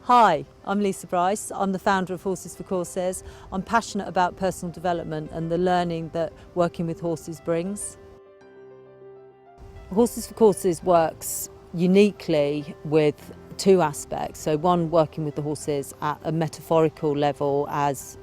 Hi, I'm Lisa Bryce. I'm the founder of Horses for Courses. I'm passionate about personal development and the learning that working with horses brings. Horses for Courses works uniquely with two aspects. So one, working with the horses at a metaphorical level as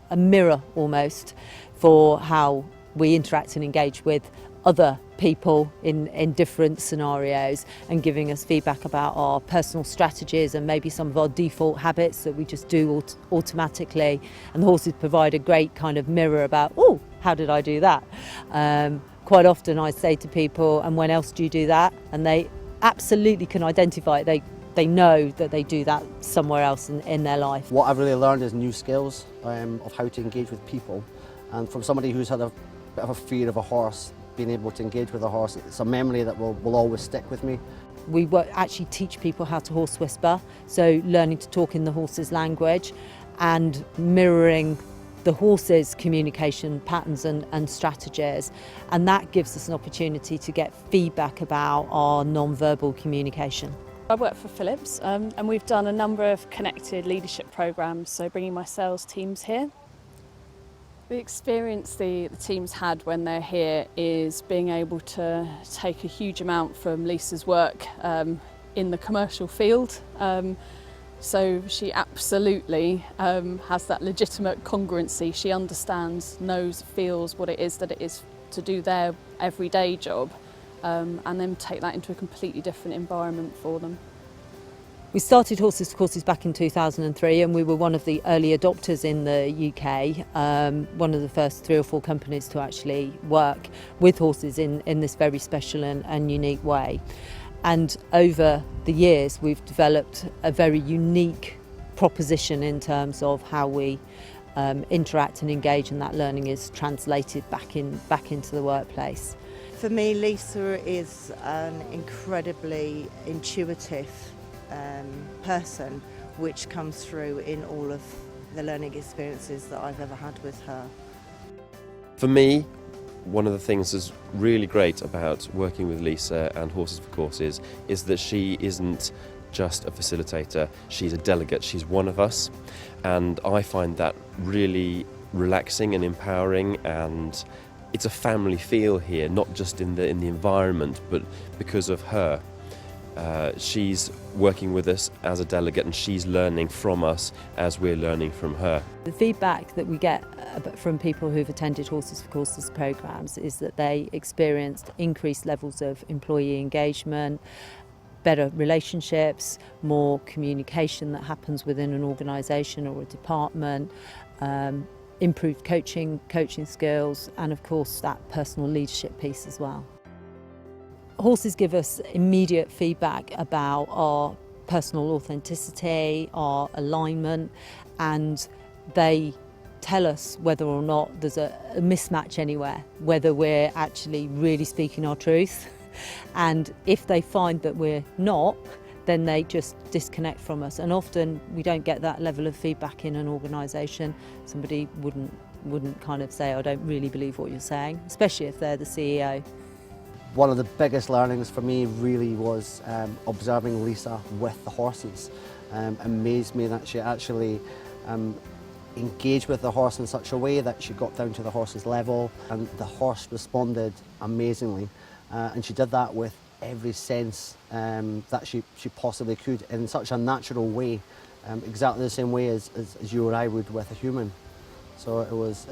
a mirror almost for how we interact and engage with other people in different scenarios, and giving us feedback about our personal strategies and maybe some of our default habits that we just do automatically. And the horses provide a great kind of mirror about, oh, how did I do that? Quite often I say to people, and when else do you do that? And they absolutely can identify it. They know that they do that somewhere else in their life. What I've really learned is new skills of how to engage with people. And from somebody who's had a bit of a fear of a horse, being able to engage with a horse, it's a memory that will always stick with me. We actually teach people how to horse whisper, so learning to talk in the horse's language and mirroring the horse's communication patterns and strategies, and that gives us an opportunity to get feedback about our non-verbal communication. I work for Philips and we've done a number of connected leadership programmes, so bringing my sales teams here. The experience the teams had when they're here is being able to take a huge amount from Lisa's work in the commercial field. So she absolutely has that legitimate congruency. She understands, knows, feels what it is that it is to do their everyday job, and then take that into a completely different environment for them. We started Horses for Courses back in 2003, and we were one of the early adopters in the UK, one of the first 3 or 4 companies to actually work with horses in this very special and unique way. And over the years we've developed a very unique proposition in terms of how we interact and engage, and that learning is translated back into the workplace. For me, Lisa is an incredibly intuitive person, which comes through in all of the learning experiences that I've ever had with her. For me, one of the things that's really great about working with Lisa and Horses for Courses is that she isn't just a facilitator, she's a delegate, she's one of us, and I find that really relaxing and empowering, and it's a family feel here, not just in the environment, but because of her. She's working with us as a delegate, and she's learning from us as we're learning from her. The feedback that we get from people who've attended Horses for Courses programs is that they experienced increased levels of employee engagement, better relationships, more communication that happens within an organisation or a department, improved coaching skills, and of course that personal leadership piece as well. Horses give us immediate feedback about our personal authenticity, our alignment, and they tell us whether or not there's a mismatch anywhere, whether we're actually really speaking our truth. And if they find that we're not, then they just disconnect from us. And often we don't get that level of feedback in an organisation. Somebody wouldn't kind of say, I don't really believe what you're saying, especially if they're the CEO. One of the biggest learnings for me really was observing Lisa with the horses. Amazed me that she actually engaged with the horse in such a way that she got down to the horse's level, and the horse responded amazingly. And she did that with every sense that she possibly could, in such a natural way, exactly the same way as you or I would with a human. So it was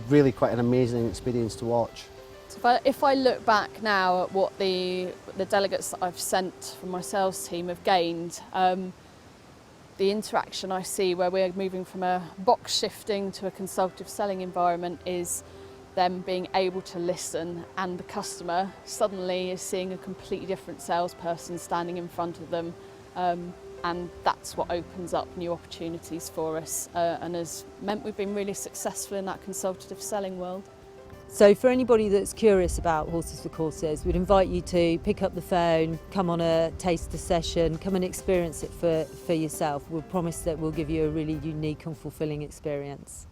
really quite an amazing experience to watch. If I look back now at what the delegates that I've sent from my sales team have gained, the interaction I see where we're moving from a box shifting to a consultative selling environment is them being able to listen, and the customer suddenly is seeing a completely different salesperson standing in front of them, and that's what opens up new opportunities for us and has meant we've been really successful in that consultative selling world. So for anybody that's curious about Horses for Courses, we'd invite you to pick up the phone, come on a taster session, come and experience it for yourself. We'll promise that we'll give you a really unique and fulfilling experience.